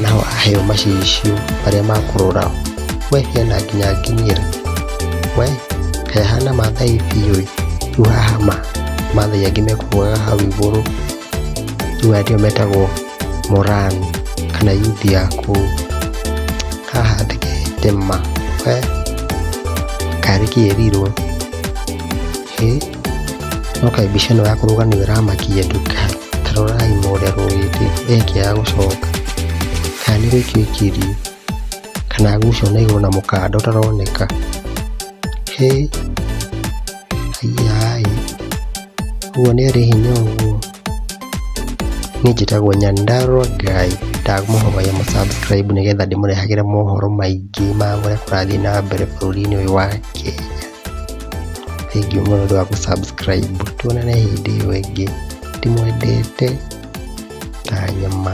naho aheo macicio marĩa makũrora. We hena nginya nginyĩra we hehana Maathai biũ rĩu haha Maathai angĩ mekũrũgaga hau igũrũ, rĩu aya nĩo metagwo Moran kana youth ya kũu. Haha thikĩte ma we karĩ kĩerirwo no kaĩ mbica ĩno ya kũrũganĩrwo ĩramakia andũ. Tarorai ũrĩa rũĩte ekĩaga gũcoka, kana nĩ gwĩkio ikirio kana gucio na igũrũ na mũkanda ũtaroneka. Aiai ũguo nĩ arĩ hinya ũguo. Niĩ njĩtagwo Nyandarua Guy, ndamũhoya mũsubscribe nĩgetha ndĩmũrehagĩre mohoro maingĩ ma ũrĩa kũrathiĩ na mbere bũrũri-inĩ ũyũ wa Kenya. Thengiũ mũno nĩ ũndũ wa gũsubscribe. Tuonane hĩndĩ ĩyo ĩngĩ, ndĩmwendete ta nyama.